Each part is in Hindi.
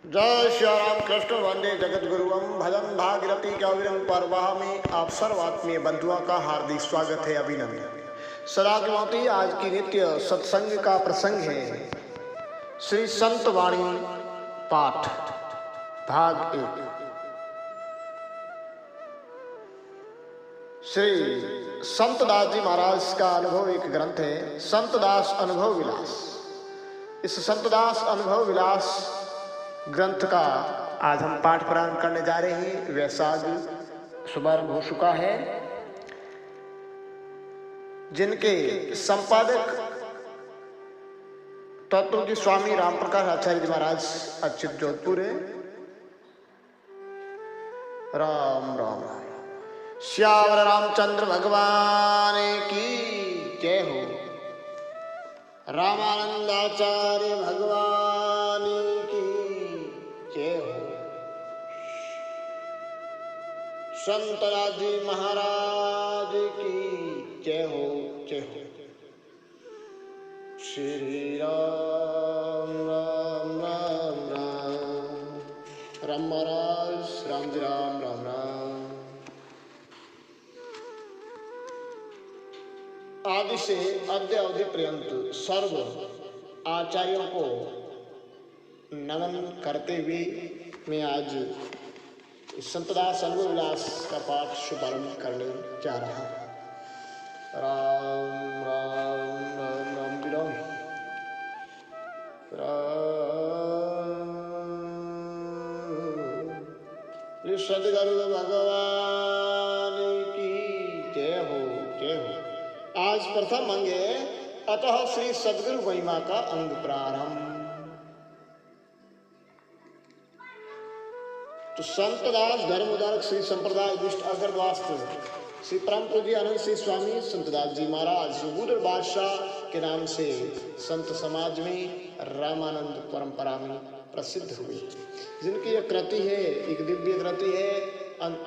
जय श्री राम कृष्ण वंदे जगत गुरुवम भजन भागीरथी कविरम परवाह में आप सर्व आत्मीय बंधुओं का हार्दिक स्वागत है। अभिनंदन। सदा की भांति आज की नित्य सत्संग का प्रसंग है श्री संत वाणी पाठ भाग 1। श्री संत दास जी महाराज का अनुभव एक ग्रंथ है, संत दास अनुभव विलास। इस संत दास अनुभव विलास ग्रंथ का आज हम पाठ प्रारंभ करने जा रहे हैं। वैशाख शुभारंभ हो चुका है। जिनके संपादक तत्व की स्वामी राम प्रकाश आचार्य जी महाराज अच्युत जोधपुर है। राम राम श्यावर रामचंद्र भगवान की जय हो। रामानंदाचार्य भगवान की जय हो। संत राजी महाराज की जय हो, जय हो। श्री राम राम राम राम राम महाराज राम जी राम राम राम। आदि से अद्य अवधि पर्यंत सर्व आचार्यों को नमन करते हुए मैं आज संत दास अनुभव विलास का पाठ शुभारंभ करने जा रहा हूँ। राम राम राम राम विराम राम। सदगुरु भगवान की जय हो, जय हो। आज प्रथम अंग है, अतः श्री सदगुरु महिमा का अंग प्रारंभ। तो संत दास धर्म उदारक श्री संप्रदाय विष्ट अग्रवास्त श्री परम पूज्य आनंद श्री स्वामी संत दास जी महाराज बूढ़ बादशाह के नाम से संत समाज में रामानंद परंपरा में प्रसिद्ध हुए। जिनकी यह कृति है, एक दिव्य कृति है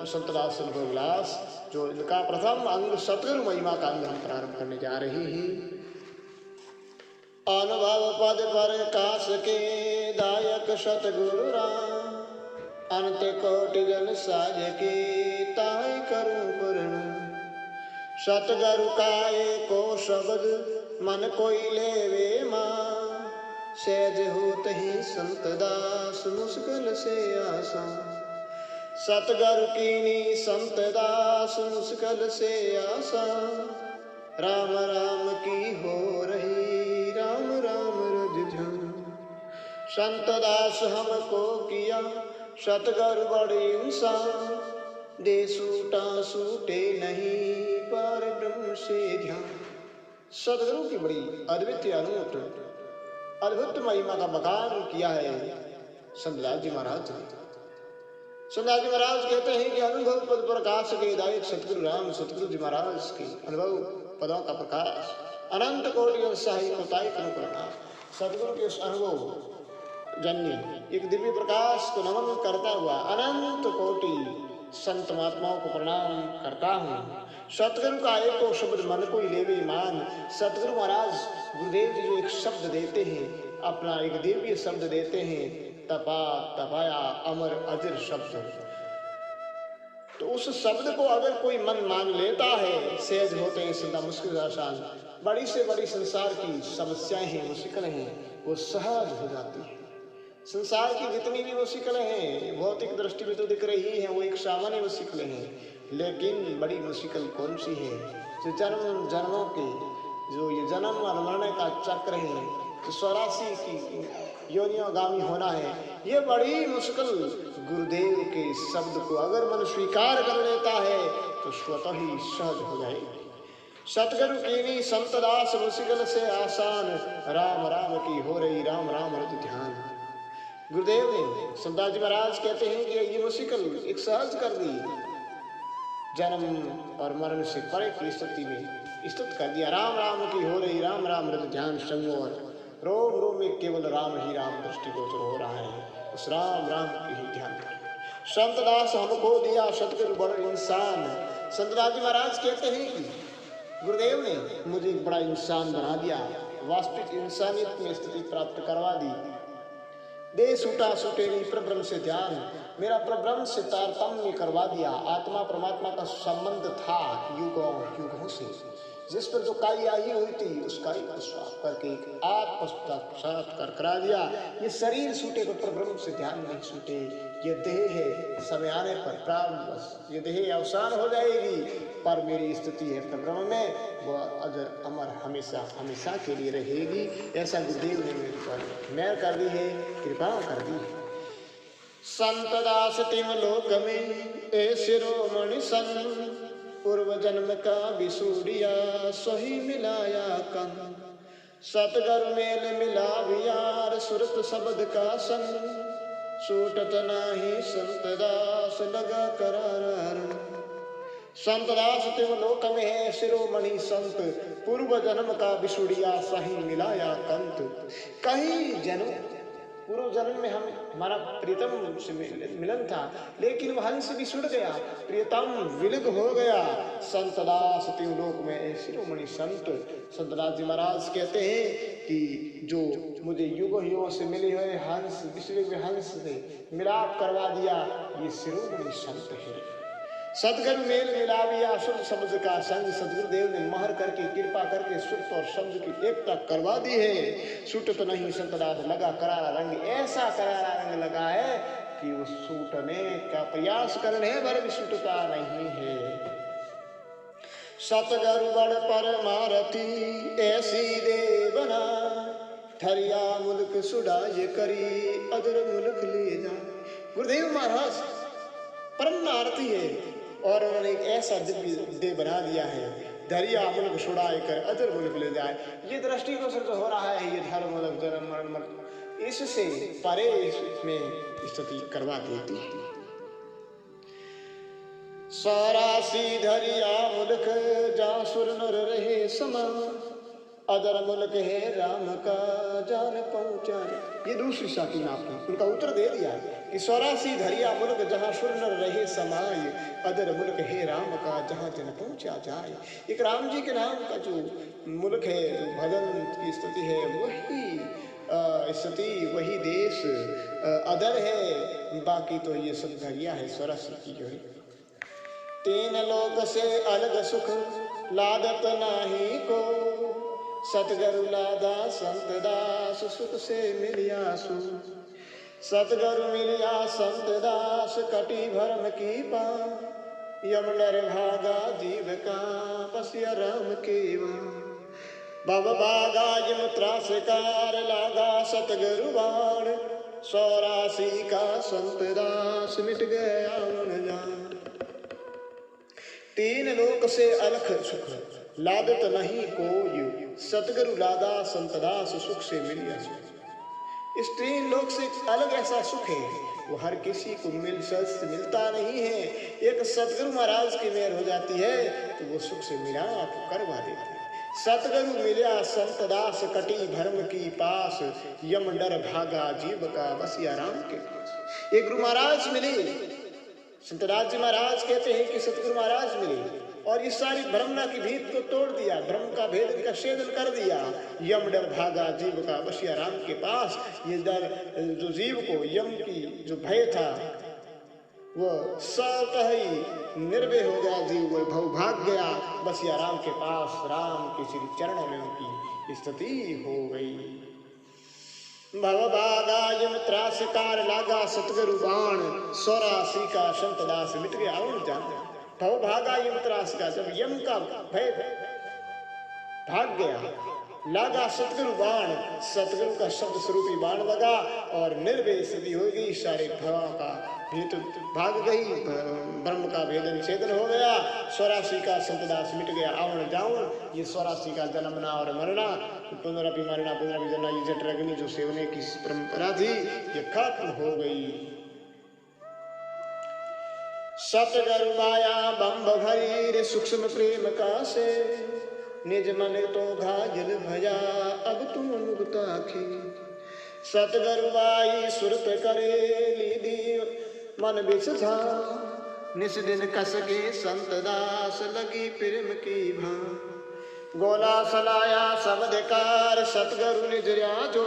संत दास अनुभव विलास, जो इनका प्रथम अंग सतगुरु महिमा का अंग हम प्रारंभ करने जा रहे हैं। अनुभव पद पर काश के दायक सतगुरु राम, अंत कोटि जन साज के ताई करूं पूर्ण। सतगुरु का एको शब्द मन कोई लेवे मां, सहज होत ही संत दास मुश्किल से आसान। सतगुरु कीनी संत दास मुश्किल से आसान, राम राम की हो रही राम राम रुझ ध्यान। संत दास हमको किया सतगुरु बड़े इंसान, दे सूटा सूटे नहीं पर ब्रह्म से ध्यान। सतगुरु की बड़ी अद्वितीय अद्भुत महिमा का बखान किया है संत दास जी महाराज ने। संत दास जी महाराज कहते हैं कि अनुभव पद प्रकाश के दायक सतगुरु राम सतगुरु जी महाराज के अनुभव पदों का प्रकाश अनंत कोटि सहाय कोताई करना। सतगुरु के अनुभव जन्य एक दिव्य प्रकाश को नमन करता हुआ अनंत कोटि संत महात्माओं को प्रणाम करता हूँ। सतगुरु का एको शब्द मन को लेवे मान। सतगुरु महाराज गुरुदेव जी जो एक शब्द देते हैं, अपना एक दिव्य शब्द देते हैं, तपा तपाया अमर अजर शब्द। तो उस शब्द को अगर कोई मन मान लेता है, सहज होते हैं सदा मुश्किल आसान। बड़ी से बड़ी संसार की समस्याएं हैं, मुश्किलें हैं, वो सहज हो जाती है। संसार की जितनी भी मुश्किलें हैं भौतिक दृष्टि में तो दिख रही है, वो एक सामान्य मुश्किलें हैं, लेकिन बड़ी मुश्किल कौन सी है? जो जन्म जन्मों के जो ये जन्म और मरने का चक्र है, जो 84 की योनियोगामी होना है, ये बड़ी मुश्किल गुरुदेव के शब्द को अगर मन स्वीकार कर लेता है तो स्वतः ही सहज हो जाएगी। सतगुरु कीनी संत दास मुश्किल से आसान, राम राम की हो रही राम राम रत ध्यान। गुरुदेव ने संत दास जी महाराज कहते हैं कि ये मुश्किल एक सहज कर दी, जन्म और मरण से परे की स्थिति में स्थित कर दिया। राम राम की हो रही राम राम रत ध्यान संगोर, रोम रोम में केवल राम ही राम दृष्टिगोचर हो रहा है, उस राम राम की ही ध्यान कर। संत दास हमको दिया सतगुरु बड़ा इंसान। संत दास जी महाराज कहते हैं कि गुरुदेव ने मुझे एक बड़ा इंसान बना दिया, वास्तविक इंसानियत में स्थिति प्राप्त करवा दी। देह सूटा सूटेरी प्रब्रह्म से ध्यान, मेरा प्रब्रह्म से तारतम्य करवा दिया। आत्मा परमात्मा का संबंध था युगों युगों से, जिस पर जो काई आई हुई थी उस काई को साफ करके आत्म साक्षात्कार करा दिया। ये शरीर छूटे तो प्रब्रह्म से ध्यान नहीं छूटे। ये देह है, समय आने पर प्रारंभ ये देह अवसान हो जाएगी, पर मेरी स्थिति है प्रब्रह्म में, वह अजर अमर हमेशा हमेशा के लिए रहेगी। ऐसा गुरुदेव ने मेरे पर मेहर कर दी है, कृपा कर दी है। संत दास तिम लोक में ए शिरोमणि सन, पूर्व जन्म का विसूरिया सही मिलाया कन। सतगुरु मेल मिला वियार सुरत शब्द का संग, सूटत नाही संत दास लगा करार। संत दास तिम लोक में है शिरोमणि संत, पूर्व जन्म का विसूरिया सही मिलाया कंत। कहीं जन्म पूर्व जन्म में हम हमारा प्रीतम से मिलन था, लेकिन वह हंस भी छुट गया, प्रियतम विलग हो गया। संत दास तिम लोक में शिरोमणि संत। संत दास जी महाराज कहते हैं कि जो मुझे युगों युगों से मिले हुए हंस, विश्व में हंस से मिलाप करवा दिया, ये शिरोमणि संत है। सदगुरु मेल मिलाविया शुद्ध शब्द का संग, सदगुरुदेव ने महर करके कृपा करके शुद्ध और शब्द की एकता करवा दी है। छूटत नहीं संत दास लगा करारा रंग, ऐसा करारा रंग लगा है कि वो छूटने का प्रयास करने पर भी छूटता नहीं है। सतगुरु बड़ परमारथी ऐसी देवना, ठरिया मुल्क सुडाय करी अदर मुल्क ले जा। गुरुदेव महाराज परम आरती है और उन्होंने एक ऐसा दिव्य देह बना दिया है, धरिया मुल्क छुड़ाए कर अदर मुल्क ले जाए। ये दृष्टिगोचर जो हो रहा है, ये धर्म मुल्क जन्म मरण मत, इससे परे में स्थिति करवा देती है। सौरासी धरिया मुल्क जहाँ सुर नर रहे समा, अदर मुल्क है राम का जान पहुंचा। ये दूसरी साथी ने आपने उनका उत्तर दे दिया कि सौरासी धरिया मुल्क जहाँ सुर नर रहे समाय, अदर मुल्क है राम का जहाँ जन पहुंचा जाए। एक राम जी के नाम का जो मुल्क है, जो भजन की स्थिति है, वही स्थिति वही देश अदर है, बाकी तो ये सब धरिया है सौरासी की जो है। तीन लोक से अलग सुख लादत नाही को, सतगुरु लादा संत दास सुख से मिलिया सु। सतगुरु मिलिया संत दास कटी भरम की पा, यम नर भागा जीव का पसिया राम के बब बागा यम त्रासकार लागा सतगुरु बाण, सौरासी का संत दास मिट गया मन जान। तीन लोक से अलख सुख लादत नहीं कोई, सतगुरु लादा संत दास सुख से मिलिया सुख। इस तीन लोक से अलग ऐसा सुख है, वो हर किसी को मिलता नहीं है। एक सतगुरु महाराज की मेहर हो जाती है तो वो सुख से मिलाप करवा देते हैं। सतगुरु मिलिया संत दास कटी भरम की पास, यम डर भागा जीव का बसिया राम के पास। ये गुरु महाराज मिले, संतदास जी महाराज कहते हैं कि सतगुरु महाराज मिले और इस सारी ब्रह्मणा की भीत को तोड़ दिया, ब्रह्म का भेद का छेदन कर दिया। यम डर भागा जीव का बसिया राम के पास। ये डर जो जीव को यम की जो भय था वो स्वतः ही निर्भय हो गया, जीव वो भव भाग गया बसिया राम के पास। राम के श्री चरणों में उनकी स्थिति हो गई। भव भागा यम त्रासकार लागा सतगुरु बाण, सौरासी का संत दास मिट गया और जान। भव भागा यम त्रास का, जब यम का भय भाग गया, लागा सतगुरु बाण, सतगुरु का शब्द स्वरूपी बाण लगा और निर्भय स्थिति हो गई। सारे भवा का भेद भाग गई, ब्रह्म का भेदन छेदन हो गया। सौरासी का संत दास मिट गया आवण जावन। ये सौरासी का जन्मना और मरना, पुनरपि मरना पुनरपि जन्मना, ये जठराग्नि जो सेवने की परंपरा थी ये खत्म हो गई। सतगुरु माया बंब भरी रे सूक्ष्म प्रेम का से, निज मन तो घायल भया अब तुम मुक्ता खे। सतगुरु आई सुरत करे लीदी मन बिसधा, निस दिन कस के संत दास लगी प्रेम की भा। गोला सलाया शब्दकार सतगुरु निज राजो,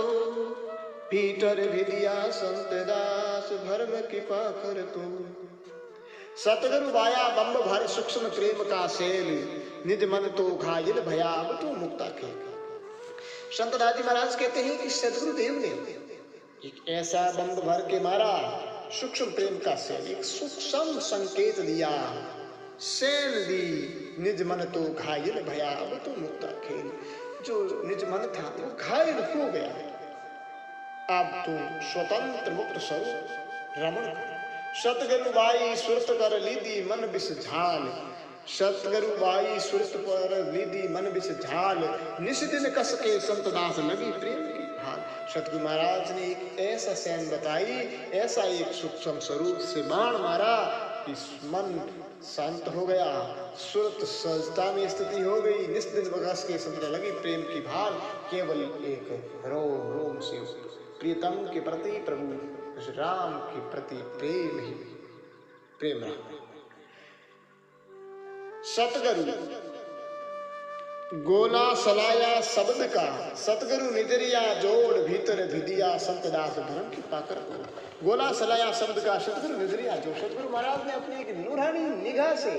भीतर विदिया संत दास भरम कृपा कर तू। सतगुरु बाया बम्ब भर सूक्ष्म प्रेम का सेल, निज मन तो घायल भया अब तू मुक्ता खेल। संत दादी महाराज कहते हैं कि सदगुरु देव ने एक ऐसा बम्ब भर के मारा सूक्ष्म प्रेम का सेल, एक सूक्ष्म संकेत दिया, सेल दी, निज मन तो घायल भया अब तू मुक्ता खेल। जो निज मन था वो घायल हो गया, अब तू स्वतंत्र मुक्त स्वरूप रमण। सतगुरु बाई सुरत कर लीदी मन बिस झाल, सतगुरु बाई सुरत पर लीदी मन बिस झाल, निस दिन कस के संत दास लगी प्रेम की भाल। सतगुरु महाराज ने एक ऐसा सैन बताई, ऐसा एक सूक्ष्म स्वरूप से बाण मारा, इस मन शांत हो गया, सुरत सहजता में स्थिति हो गई, निस दिन कस के संत लगी प्रेम की भाल। केवल एक रोम रोम से प्रियतम के प्रति प्रभु राम के प्रति प्रेम ही प्रेम रहा। सतगुरु गोला सलाया शब्द का, सतगुरु निजरिया जोड़ भीतर भिदिया संत दास भरम की पाकर को। गोला सलाया शब्द का सतगुरु निजरिया जोड़, सतगुरु महाराज ने अपनी एक नूरानी निगाह से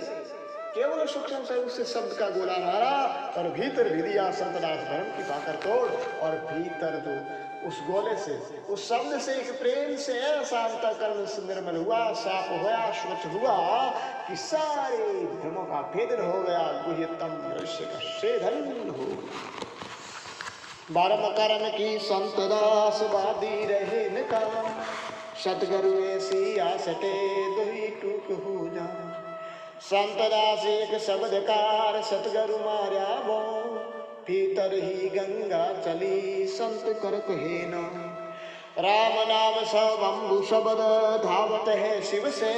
केवल सूक्ष्म स्वरूप से शब्द का गोला मारा और भीतर भिदिया संत दास भरम की पाकर तोड़। और भीतर जो उस गोले से, उस शब्द से, एक प्रेम से ऐसा अंतःकरण से निर्मल हुआ, साफ हुआ, स्वच्छ हुआ कि सारे भ्रमों का भेदन हो गया, गुह्यतम रहस्य का छेदन हो। बारह कारण की संत दास वादी रहे न का, सतगुरु ऐसी आसटे दुही टूक हो जा। संत दास एक शब्दकार सतगुरु मार्या वो, भीतर ही गंगा चली संत कर कहे न। राम नाम सब अम्बु शब्द धावत है शिव से,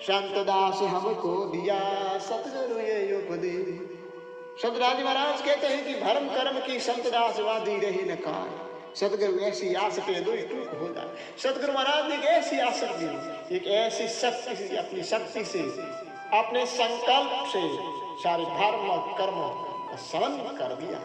संत दास हमको दिया सतगुरु ये उपदेश। सतराज महाराज कहते हैं कि भरम कर्म की संत दास वादी रही न कार, सतगुरु ऐसी आस पे दो टूक हो जाए। सतगुरु महाराज ने एक ऐसी आसक दी, एक ऐसी शक्ति से, अपनी शक्ति से, अपने संकल्प से सारे धर्म कर्म समन कर दिया।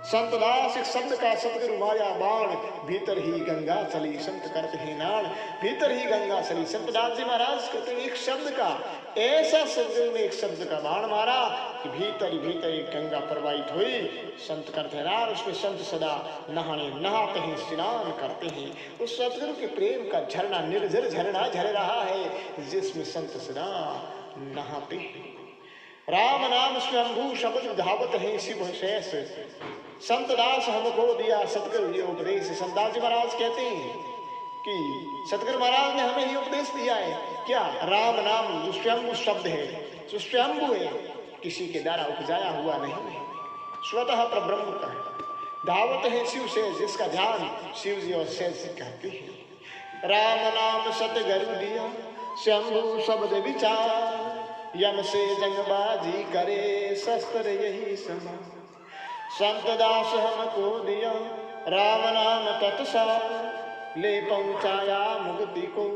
संत दास एक शब्द का सतगुरु माया बाण, भीतर ही गंगा चली संत करते ही नाण। भीतर ही गंगा चली, संत दास जी महाराज कहते हैं एक शब्द का, ऐसा सतगुरु ने एक शब्द का बाण मारा कि भीतर ही गंगा प्रवाहित हुई, संत करते नाण। उसमें संत सदा नहाते हैं, स्नान करते हैं। उस सतगुरु के प्रेम का झरना, निर्जर झरना झर रहा है, जिसमें संत सदा नहाते हैं। राम नाम स्वयंभू शब्द धावत है शिव शेष, संत दास हमको दिया सतगुरु ये उपदेश। संत दास जी महाराज कहते हैं कि सतगुरु महाराज ने हमें ही उपदेश दिया है। क्या? राम नाम जो स्वयंभू शब्द है, जो स्वयंभू है, किसी के द्वारा उपजाया हुआ नहीं है, स्वतः परब्रह्म का है। धावत है शिव शेष, जिसका ध्यान शिव जी और शेष कहते हैं। राम नाम सतगुरु दिया स्वयंभू शब्द विचार, यम से जंगबाजी करे शस्त्र यही समा। संत दास हमको दिया राम नाम तत्सार, ले पहुंचाया मुक्ति को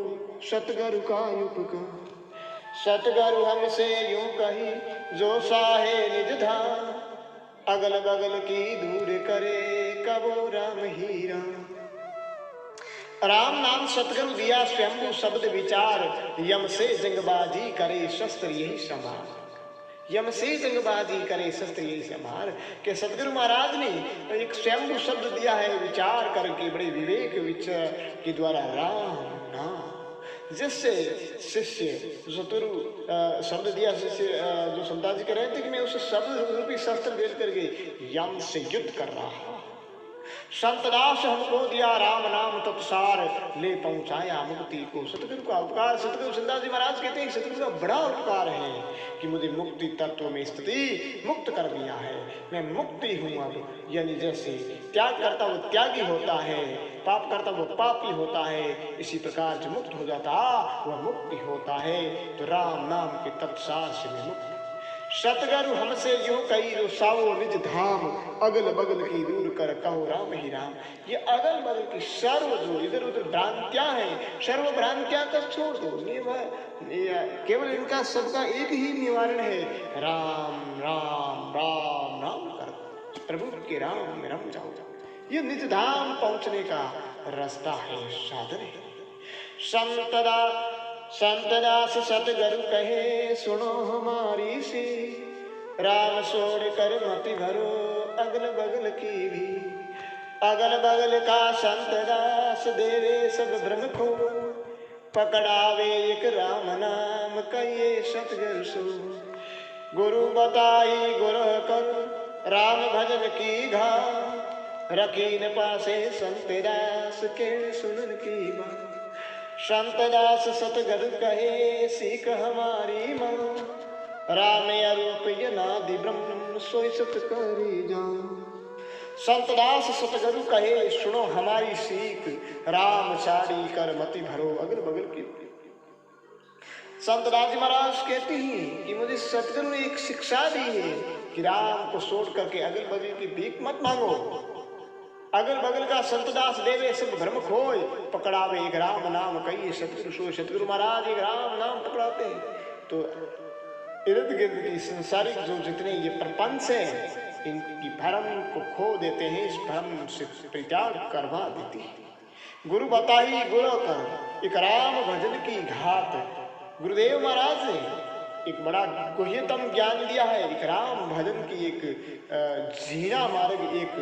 सतगुरु का उपकार। सतगुरु हमसे यूं कही जो साहे निज धाम, अगल बगल की दूर करे कबो राम ही राम। राम नाम सतगुरु दिया स्वयंभू शब्द विचार, यम से जंगबाजी करे शस्त्र यही संभार। यम से जंगबाजी करे शस्त्र यही संभार के सतगुरु महाराज ने एक स्वयंभू शब्द दिया है विचार करके, बड़े विवेक के द्वारा राम नाम, जिससे शिष्य सतगुरु शब्द दिया, शिष्य जो संताजी जी कह रहे थे कि मैं उस शब्द रूपी शस्त्र दे करके यम से युद्ध कर रहा हूं। संत दास हमको दिया राम नाम तत्सार, ले पहुंचाया मुक्ति को। सतगुरु का उपकार, सतगुरु संताजी जी महाराज कहते हैं सतगुरु का बड़ा उपकार है कि मुझे मुक्ति तत्व में स्थिति मुक्त कर दिया है। मैं मुक्ति हूँ अब, यानी जैसे त्याग करता वो त्यागी होता है, पाप करता वो पापी होता है, इसी प्रकार जो मुक्त हो जाता वह मुक्ति होता है। तो राम नाम के तत्सार से मैं मुक्त। सतगुरु हमसे यूं कही जो सावो निज धाम, अगल बगल की दूर कर कहो राम ही राम। ये अगल बगल की सर्व जो इधर उधर भ्रांतियां हैं, सर्व भ्रांतियां का छोड़ दो। केवल इनका सबका एक ही निवारण है, राम राम राम राम कर प्रभु के राम में रम जाओ। ये निज धाम पहुंचने का रास्ता है, साधन है। संतदास सतगुरु कहे सुनो हमारी सी, राम छोड़ कर मति भरो अगल बगल की भी। अगल बगल का संतदास देवे सब भ्रम खो, पकड़ावे एक राम नाम कहिए सतगुरु सो। गुरु बताई गुरु कर राम भजन की घा, रखीन पासे संतदास के सुनन की बात। संतदास सतगुरु कहे सीख हमारी माँ, राम अरूप अनादि ब्रह्म सोई सत करी जान। संतदास सतगुरु कहे सुनो हमारी सीख, राम छाड़ी कर मति भरो अगल बगल की। संतदास जी महाराज कहते हैं कि मुझे सतगुरु ने एक शिक्षा दी है कि राम को छोड़ करके अगल बगल की भीख मत मांगो। अगल बगल का संतदास देवे सब भ्रम खोए, पकड़ावे एक राम नाम कहिए सतगुरु सोए। सतगुरु महाराज एक राम नाम पकड़ाते हैं तो इर्द गिर्द की संसारिक जो जितने ये प्रपंच है इनकी भ्रम को खो देते हैं, इस भ्रम से परित्याग करवा देती है। गुरु बताई गुरु कर एक राम भजन की घात। गुरुदेव महाराज ने एक बड़ा गुह्यतम ज्ञान दिया है, एक राम भजन की एक जीना मार्ग, एक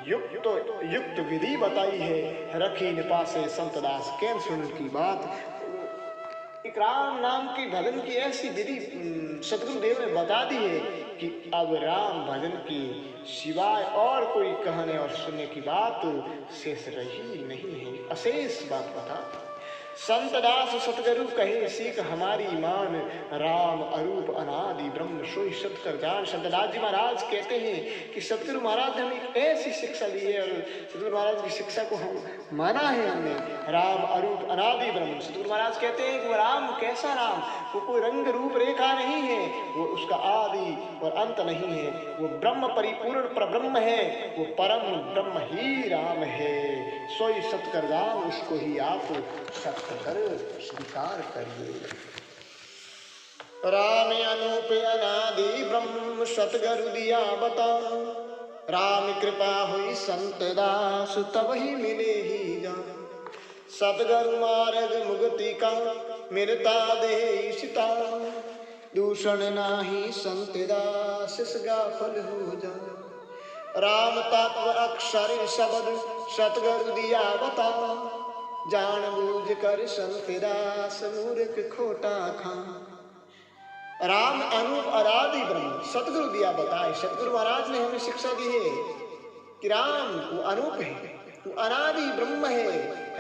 युक्त विधि बताई है। रखी निपासे संतदास के सुन की बात। एक राम नाम की भजन की ऐसी विधि सतगुरुदेव ने बता दी है कि अब राम भजन की सिवाय और कोई कहने और सुनने की बात शेष रही नहीं है, अशेष बात बता। संतदास सतगुरु कहे सीख हमारी मान, राम अरूप अनादि ब्रह्म सोई सत कर जान। संतदास जी महाराज कहते हैं कि सतगुरु महाराज ने हमें एक ऐसी शिक्षा दी है और सतगुरु महाराज की शिक्षा को हम माना है हमने, राम अरूप अनादि ब्रह्म। सतगुरु महाराज कहते हैं कि वो राम कैसा राम, वो कोई रंग रूप रेखा नहीं है, वो उसका आदि और अंत नहीं है, वो ब्रह्म परिपूर्ण परब्रह्म है, वो परम ब्रह्म ही राम है। सोई सत कर जान, उसको ही आप सत्य कर स्वीकार करिए। राम अनूप अनादि ब्रह्म सतगुरु दिया बता, राम कृपा हुई संत दास तब ही मिले ही जान। सतगुरु मार्ग मुक्ति का मिलता दे सीता, दूषण नाही संत दास गाफल हो जान। राम तत्व अक्षर शब्द सतगुरु दिया बता, जान बूझ कर संतदास मूर्ख खोटा खा। राम अनूप अनादि ब्रह्म सतगुरु दिया बताए। सतगुरु महाराज ने हमें शिक्षा दी है कि राम वो अनूप है, वो अनादि ब्रह्म है।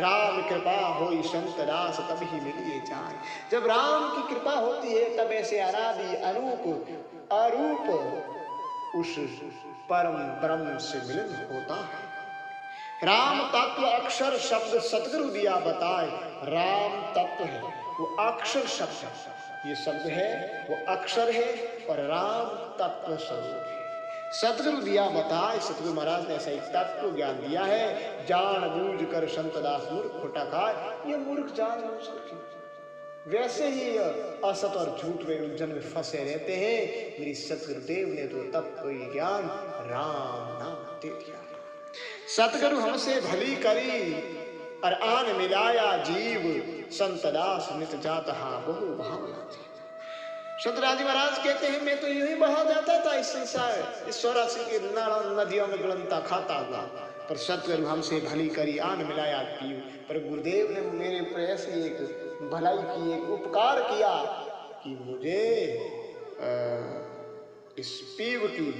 राम कृपा होई संतदास तब ही मिलिए जान। जब राम की कृपा होती है तब ऐसे अनादि अनूप अरूप उस परम ब्रह्म से मिलन होता है। राम तत्व अक्षर शब्द सतगुरु दिया बताए। राम तत्व है वो अक्षर शब्द, ये शब्द है वो अक्षर है और राम तत्व स्वरूप है। सतगुरु दिया बताए। सतगुरु महाराज ने ऐसा एक तत्व ज्ञान दिया है, जान बूझ कर संतदास मूर्ख खोटा खाए। ये मूर्ख जान बूझ कर वैसे ही असत और झूठ में उलझन में फंसे रहते हैं। मेरी सतगुरुदेव ने तो तत्व ज्ञान राम नाम दे दिया। सतगुरु हमसे भली करी और आन मिलाया जीव, संतदास नित जाता बहु भावना थी। संतदास जी महाराज कहते हैं मैं तो यूं ही बहा जाता था इस संसार, इस 84 के नाला नदियों में गलनता खाता हुआ, पर सतगुरु हमसे भली करी आन मिलाया जीव। पर गुरुदेव ने मेरे पर ऐसी एक भलाई की, एक उपकार किया कि मुझे इस पीव की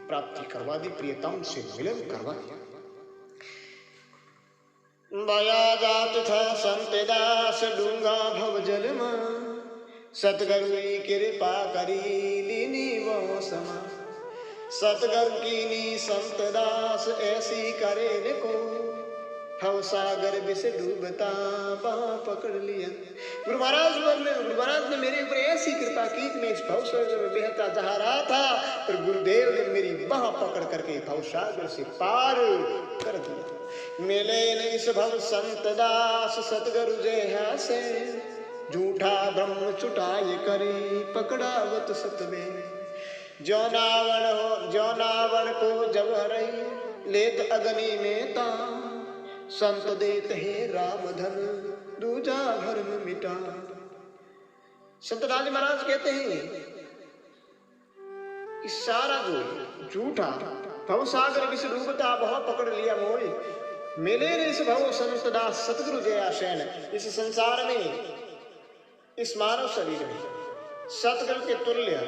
प्राप्ति करवा दी, प्रियतम से मिलन करवा दिया। बया जात था संतदास डूंगा भव जल में, सतगुरु कृपा करी लीनी वो समा। सतगुरु कीनी संतदास ऐसी करे को, भव सागर विष डूबता बाँ पकड़ लिया। गुरु महाराज ने मेरे ऊपर ऐसी कृपा की कि मैं इस भव सागर में बहता जा रहा था, पर गुरुदेव ने मेरी बाँ पकड़ करके भव सागर से पार कर दिया। मिले नहीं इस भव संतदास सतगुरु जय से, झूठा ब्रह्म चुटाए करे पकड़ावत सतवे। जो नावन को जब हरई लेत अग्नि में ता, संत देत है राम धन दूजा धर्म मिटा। संत राज महाराज कहते हैं कि सारा जो झूठा भव सागर विष डूबता बहुत पकड़ लिया मोय, मिले इस भव संत दास सतगुरु जया शैन। इस संसार में, इस मानव शरीर में सतगुरु के तुल्य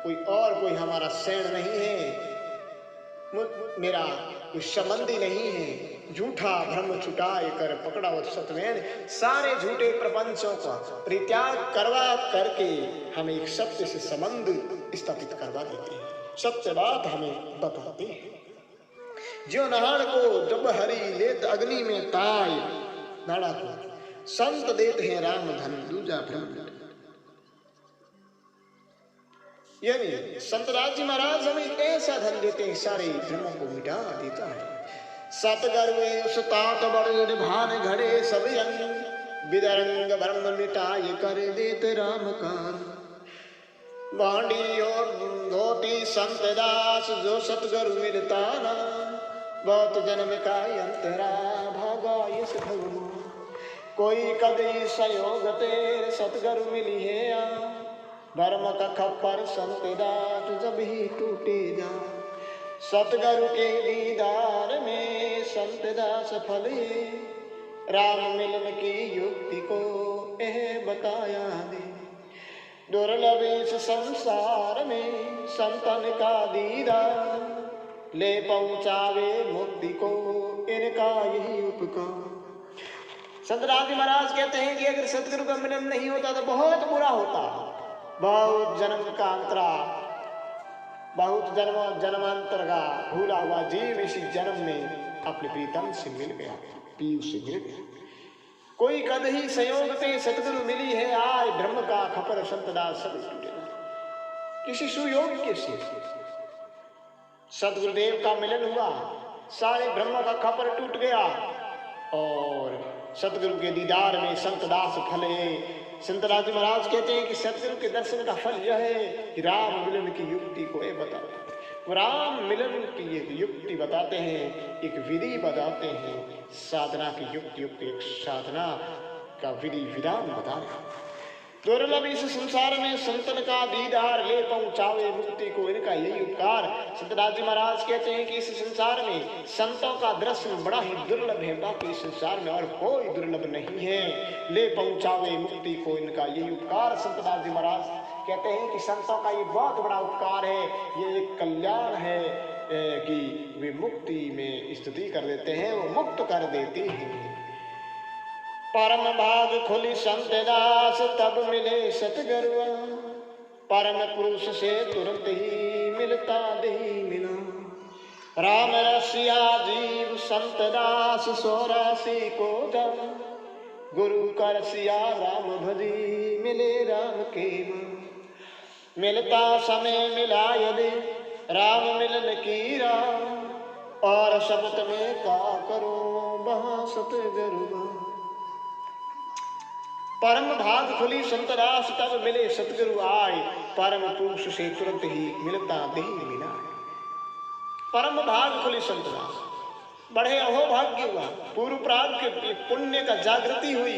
कोई हमारा शैन नहीं है, मेरा कोई संबंधी नहीं है। झूठा भ्रम छुटाए कर पकड़ा सतवेन। सारे झूठे प्रपंचों का परित्याग करवा करके हम एक सत्य से संबंध स्थापित करवा देते हैं, सत्य बात हमें बताते हैं। जो नहाड़ को जब हरी लेत अग्नि में ताय, नाड़ा को संत देते हैं राम धन दूजा भ्रम। यानी संत राज जी महाराज हमें एक ऐसा धन देते हैं, सारे भ्रमों को मिटा देता है। सतगरुए उस तात बड़े भान घड़े सब अंग, विदरंग भ्रम मिटाए कर देते राम कान। बांडी और धोती संत दास जो सतगुरु मिलता ना, बहुत जन्म का अंतरा भागा इस भगवान। कोई कभी संयोग तेरे सतगुरु मिली है आ, धर्म का खप्पर संत दास जब ही टूटे जा। सतगुरु के दीदार में संत दास फले, राम मिलन की युक्ति को यह बताया दे। दुर्लभ इस संसार में संतन का दीदार, ले पहुंचावे मुक्ति को इनका यही उपकार। संत राज जी महाराज कहते हैं कि अगर सतगुरु का मिलन नहीं होता तो बहुत बुरा होता। बहुत जन्म का अंतरा, बहुत जन्मांतर का भूला हुआ जीव इसी जन्म में अपने प्रीतम से मिल गया, पीयू से मिल गया। कोई कद ही संयोग से सतगुरु मिली है आय, ब्रह्म का खपर संतदास सब टूटे। किसी सुयोग्य से सतगुरुदेव का मिलन हुआ, सारे ब्रह्म का खपर टूट गया और सतगुरु के दीदार में संतदास फले। संत राज महाराज कहते हैं कि सतगुरु के दर्शन का फल यह है कि राम मिलन की युक्ति को बताते हैं। वो राम मिलन की एक युक्ति बताते हैं, एक विधि बताते हैं, साधना की युक्ति एक साधना का विधि विधान बताते हैं। दुर्लभ इस संसार में संतन का दीदार, ले पहुंचावे मुक्ति को इनका यही उपकार। संत राज जी महाराज कहते हैं कि इस संसार में संतों का दर्शन बड़ा ही दुर्लभ है, बाकी इस संसार में और कोई दुर्लभ नहीं है। ले पहुंचावे मुक्ति को इनका यही उपकार। संत राज जी महाराज कहते हैं कि संतों का ये बहुत बड़ा उपकार है, ये एक कल्याण है कि वे मुक्ति में स्थिति कर देते हैं, वो मुक्त कर देते हैं। परम भाग खुली संत दास तब मिले सतगुरु, परम पुरुष से तुरंत ही मिलता दही मिला। राम रसिया जीव संत दास 84 को जब, गुरु का रसिया राम भजी मिले राम के मन। मिलता समय मिला यदि राम मिलन की राम, और शब्द में का करो वहाँ सतगुरु। परम भाग खुली संत दास तब मिले सतगुरु आए, परम पुरुष से तुरंत ही मिलता दही मिला। परम भाग खुली संत दास, बड़े अहोभाग्य हुआ, पूर्व प्राग के पुण्य का जागृति हुई,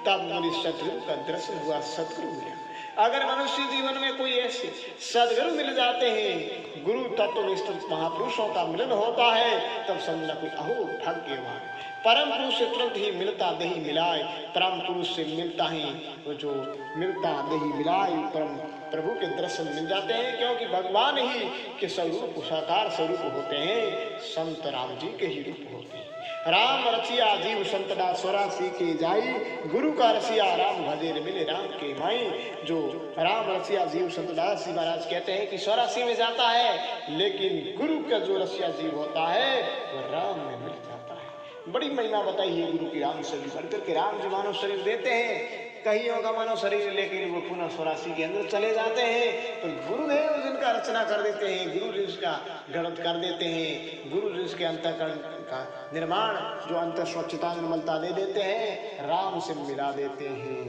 तब मुझे सतगुरु का दर्शन हुआ, सतगुरु मिला। अगर मनुष्य जीवन में कोई ऐसे सदगुरु मिल जाते हैं, गुरु तत्वनिष्ठ महापुरुषों का मिलन होता है, तब समझना कोई अहोभाग्यवान। परम पुरुष से तुरंत ही मिलता दही मिलाए, परम पुरुष से मिलता ही वो जो मिलता दही मिलाए, परम प्रभु के दर्शन मिल जाते हैं, क्योंकि भगवान ही के स्वरूप साकार स्वरूप होते हैं, संत राम जी के ही रूप होते हैं। राम रसिया जीव संत दास 84 के जाई, गुरु का रसिया राम भजेर मिले राम के माई। जो राम रसिया जीव संत दास महाराज कहते हैं कि 84 में जाता है, लेकिन गुरु का जो रसिया जीव होता है वह राम में मिल जाता है। बड़ी महिमा बताई है गुरु की राम शरीर बढ़कर के। राम जी मानव शरीर देते हैं, कहीं होगा मानव शरीर, लेकिन वो पुनः 84 के अंदर चले जाते हैं, तो गुरुदेव जिनका रचना कर देते हैं, गुरु जिसका गणत कर देते हैं, गुरु जिसके अंतःकरण का निर्माण, जो अंतर स्वच्छता निर्मलता दे देते हैं, राम से मिला देते हैं।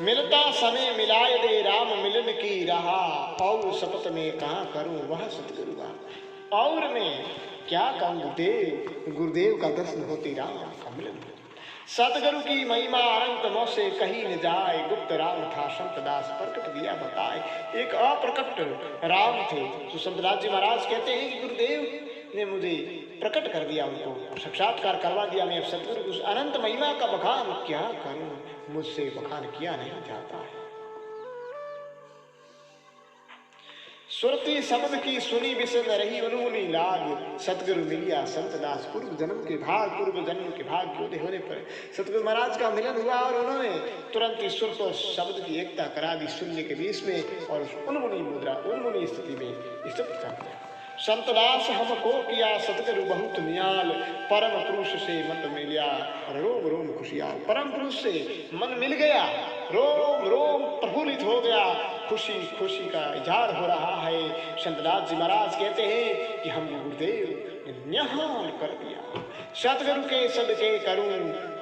मिलता समय मिलाए दे राम मिलन की रहा, और शपथ में कहाँ करूं वह सतगुरु। और में क्या कहूँ गुरुदेव, गुरुदेव का दर्शन होते राम का मिलन। सतगुरु की महिमा अनंत मौ से कही न जाए, गुप्त राम था संत दास प्रकट दिया बताए। एक अप्रकट राम थे जो संत दास जी महाराज कहते हैं कि गुरुदेव ने मुझे प्रकट कर दिया, उनको साक्षात्कार करवा दिया। मैं अब सतगुरु उस अनंत महिमा का बखान क्या करूं, मुझसे बखान किया नहीं जाता है। सुरती शब्द की सुनी विसद रही उन्मुनी लाग, सतगुरु मिलिया संत दास पूर्व जन्म के भाग, पूर्व जन्म के भाग के उदय होने पर सतगुरु महाराज का मिलन हुआ और उन्होंने तुरंत ही सुर तो शब्द की एकता करा दी शून्य के बीच में और उन्मुनी मुद्रा उन्मुनी स्थिति में स्थित कर दिया। संत दास हमको किया सतगुरु बहुत नियाल, परम पुरुष से मत मिलिया और रोम रोम खुशियाल। परम पुरुष से मन मिल गया, रोम रोम प्रफुल्लित हो गया, खुशी खुशी का इजहार हो रहा है। संत दास जी महाराज कहते हैं कि हम गुरुदेव निहाल कर दिया, सतगुरु के सदके करूं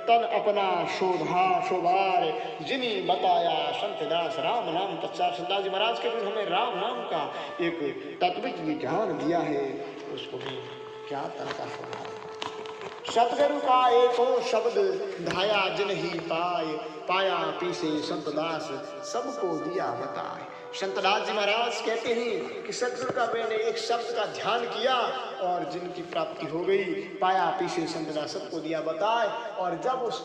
तन अपना शोभा शोभार, जिन्हीं बताया संत दास राम नाम तत्सार। संत दास जी महाराज के भी हमें राम नाम का एक तत्विक ज्ञान दिया है, उसको भी क्या तन का शोभा। सतगुरु का एको शब्द धाया जिन ही पाए, पाया पीसे संत दास सबको दिया बताए। संत दास जी महाराज कहते हैं कि सतगुरु का मैंने एक शब्द का ध्यान किया और जिनकी प्राप्ति हो गई, पाया पीछे संत दास सबको दिया बताए। और जब उस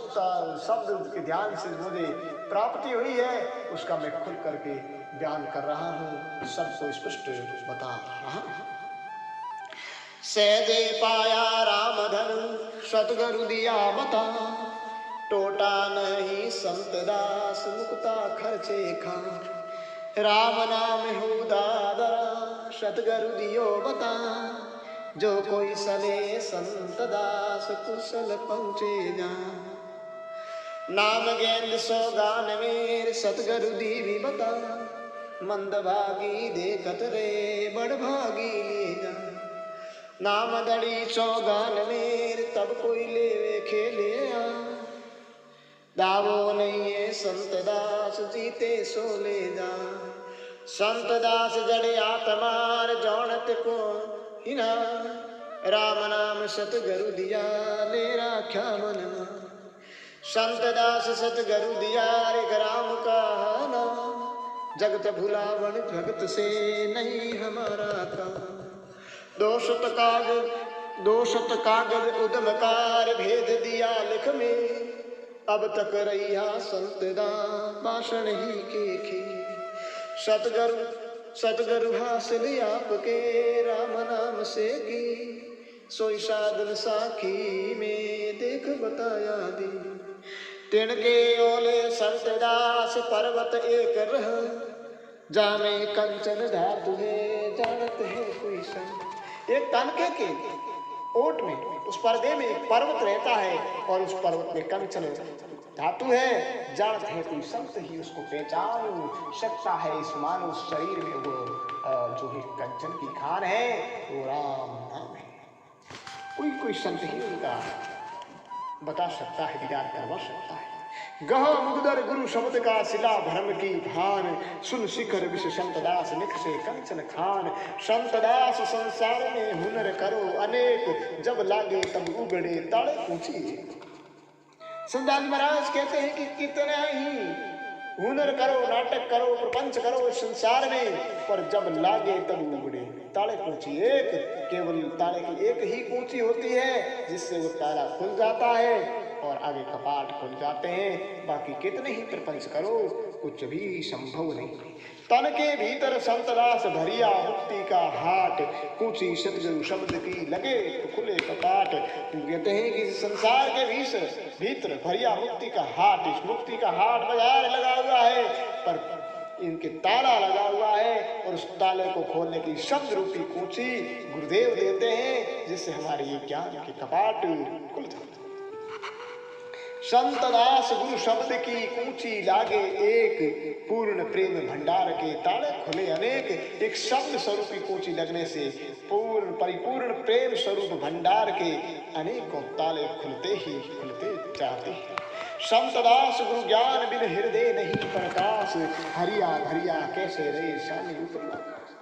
शब्द के ध्यान से मुझे प्राप्ति हुई है, उसका मैं खुल करके बयान कर रहा हूँ, सबको स्पष्ट बता रहा हूँ। सहजे पाया राम धन सतगुरु दिया बता, टोटा नहीं संत दास मुक्ता खर्चे खा। राम नाम हो दादरा सतगुरु दियो बता, जो कोई सले संत दास कुशल पहुँचे जा। नाम गेंद सो गान मेर सतगुरु दी भी बता, मंद भागी देखत रे बड़ भागी ले जा। नाम दड़ी चौगान मेर तब कोई लेवे खेले आ, दावो नहीं है संत दास जीते सो ले जा। संत दास जड़े आत्मार जौनत को हिना, राम नाम सतगुरु दिया ले राख्या मन में। संत दास सतगुरु दिया रे राम का नाम, जगत भुलावन भगत से नहीं हमारा काम। दोषत कागज उदमकार भेद दिया लिख में, अब तक रैया संत दास भाषण ही के खे। सतगुरु हासिल आपके राम नाम से की, सोई साधन साखी में देख बताया दी। तिनके ओले संत दास पर्वत एक रह, जामे कंचन धातु है जानत है कोई संग। एक तनके के ओट में उस पर्दे में एक पर्वत रहता है और उस पर्वत में कंचन धातु है, जानत है कोई संत ही उसको पहचान सकता है। इस मानव शरीर में वो जो है कंचन की खान है वो राम नाम है। कोई संत ही उनका बता सकता है, दीदार करवा सकता है। गह मुगदर गुरु शब्द का सिला भरम की भान, सुन शिखर विष संत दास निख से कंचन खान। संत दास संसार में हुनर करो अनेक, जब लागे तब उगड़े ताड़े ऊंची। संत दास महाराज कहते हैं कि कितना ही हुनर करो, नाटक करो, प्रपंच करो संसार में, पर जब लागे तब उगड़े ताले कूंची। एक केवल ताले की एक ही कूंची होती है जिससे वो ताला खुल जाता है और आगे कपाट खुल जाते हैं। बाकी कितने ही प्रपंच करो कुछ भी संभव नहीं। तन के भीतर संत दास भरिया मुक्ति का हाट, कूची सतगुरु शब्द की लगे तो खुले कपाट। कहते हैं कि संसार के भीतर भरिया मुक्ति का हाट, इस मुक्ति का हाट बाजार लगा हुआ है, पर इनके ताला लगा हुआ है और उस ताले को खोलने की शब्द रूपी कूची गुरुदेव देते हैं, जिससे हमारे ये ज्ञान के कपाट खुल जाते हैं। संत दास गुरु शब्द की कूची लागे एक, पूर्ण प्रेम भंडार के ताले खुले अनेक। एक शब्द स्वरूपी कूची लगने से पूर्ण परिपूर्ण प्रेम स्वरूप भंडार के अनेकों ताले खुलते ही खुलते जाते हैं। संत दास गुरु ज्ञान बिन हृदय नहीं प्रकाश, हरिया भरिया कैसे रे शानी ऊपर आकाश।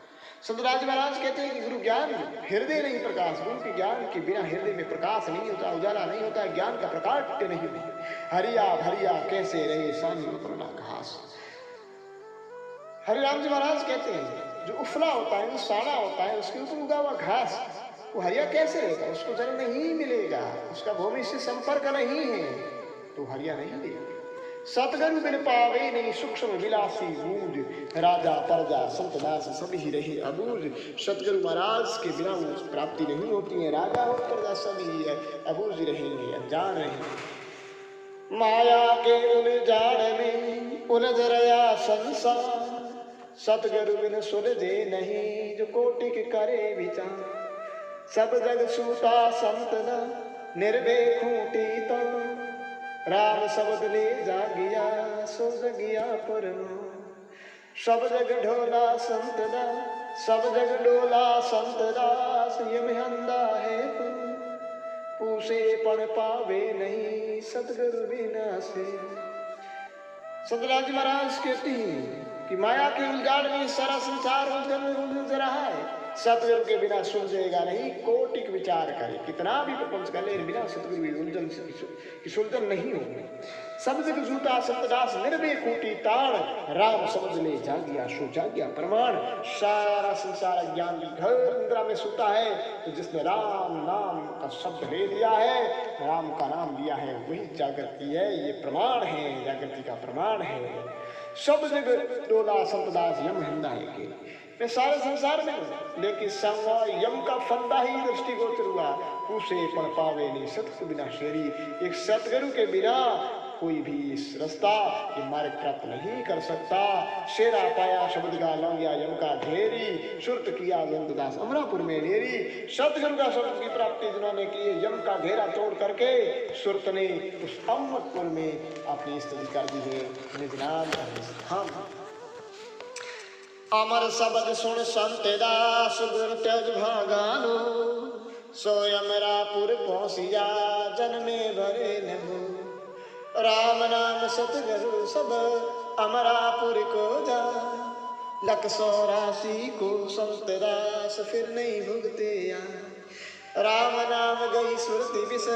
संत राज महाराज कहते हैं कि गुरु ज्ञान हृदय नहीं प्रकाश, गुरु के ज्ञान के बिना हृदय में प्रकाश नहीं होता, उजाला नहीं होता, ज्ञान का प्रकाट्य नहीं होता। हरिया भरिया कैसे रहे सानी उतरना घास। हरिराम जी महाराज कहते हैं जो उफला होता है, जो साड़ा होता है, उसके ऊपर उगा हुआ घास वो हरिया कैसे रहेगा? उसको जल नहीं मिलेगा, उसका भूमि से संपर्क नहीं है तो हरिया नहीं देगा। सतगुरु बिन पावे नहीं सूक्ष्म विलासी बूझ, राजा प्रजा संत दास सभी रहे अबूझ। सतगुरु महाराज के बिना वो प्राप्ति नहीं होती है। राजा हो प्रजा सभी है अबूझ रहेंगे, अनजान रहेंगे। माया के उलझाड़ में उलझ रहा संसार, सतगुरु बिन सुलझे नहीं जो कोटि के करे विचार। सब जग सूता संत न निर्भय खूंटी तो, राम शब्द ले जागिया सो जगिया परम। सब जग ढोला संत दास, सब जग डोला संत दास, यम हंदा है तू पूसे पण पावे नहीं सतगुरु बिना से। संत राज महाराज कहते हैं कि माया के उलझाड़ में सारा संसार उलझ रहा है, सतगुरु के बिना सुलझेगा नहीं। कोटिक विचार करे, कितना भी प्रपंच कर ले, बिना सतगुरु उलझन की सुलझन नहीं होगी। सब जग जूता संत दास निर्भय खूंटी ताड़, राम समझ ले जागिया सो जागिया प्रमाण। सारा संसार ज्ञान की घर निद्रा में सोता है, तो जिसने राम नाम का शब्द ले लिया है, राम का नाम लिया है, वही जागृति है। ये प्रमाण है, जागृति का प्रमाण है। सब जग डोला संत दास यम हंदा है के, मैं सारे संसार में हूं, लेकिन यम का फंदा ही दृष्टिगोचर हुआ। पूछे पण पावे नहीं सतगुरु बिना शरीर। एक सतगुरु के बिना कोई भी इस रास्ता ये मार्ग प्राप्त नहीं कर सकता। शेरा पाया शब्द का लौंगिया यम का घेरी, सुरत किया दास अमरापुर में नेरी। सतगुरु का शब्द की प्राप्ति जिन्होंने की, यम का घेरा तोड़ करके सुरत ने उस अमरपुर में अपनी स्थिति कर दी है। निज नाम स्थान अमर शब्द सुन संत दास, गुण त्यज भागानो, सोयम रापुर पहुंचिया जन्मे भरे नभो। राम नाम सतगुरु सब अमरापुर को जा, लख 84 को संत दास फिर नहीं भुगते या। राम नाम गई सुरति विष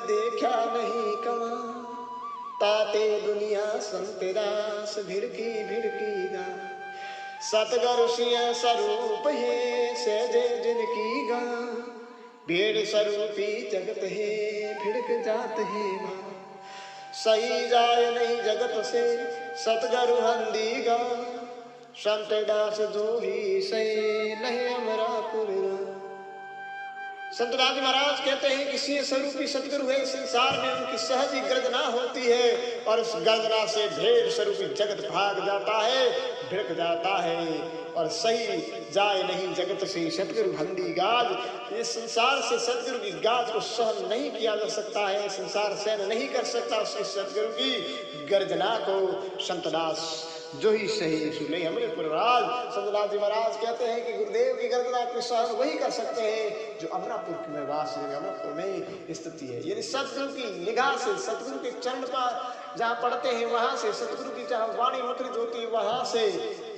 देखा नहीं कमा, ताते दुनिया संत दास भिड़की गा। सतगुरु सिंह स्वरूप है सहजे जिनकी गा, भेड़ स्वरूपी जगत है भिड़क जात है मां। सही जाए नहीं जगत से सतगुरु हंदी गा, संत दास जो ही सही नहीं अमरापुर। संत राज महाराज कहते हैं कि सिंह स्वरूपी सतगुरु है, संसार में उनकी सहज ही गर्जना होती है, और उस गर्जना से भेड़ स्वरूपी जगत भाग जाता है, भिड़क जाता है। और सही जाए नहीं जगत से सतगुरु हंदी गाज। ये संसार से सतगुरु की गाज को सहन नहीं किया जा सकता है, संसार सहन नहीं कर सकता उसकी सतगुरु की गर्जना को। संत दास जो ही सही सुने अमरपुर राज। संत दास जी महाराज कहते हैं कि गुरुदेव की गर्जना को सहन वही कर सकते हैं जो अमरापुर में वास है, अमरापुर में स्थिति है। यानी सतगुरु की निगाह से, सतगुरु के चरण पर जहाँ पढ़ते हैं वहां से, सतगुरु की जहाँ वाणी मुद्रित होती है वहां से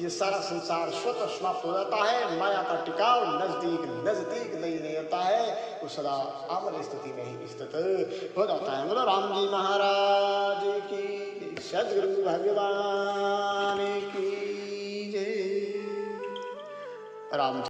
ये सारा संसार स्वतः समाप्त हो जाता है। माया का टिकाव नजदीक नहीं होता है, वो सदा अमर स्थिति में ही स्थित हो जाता है। बोलो राम जी महाराज की, सद्गुरु भगवान की जय। राम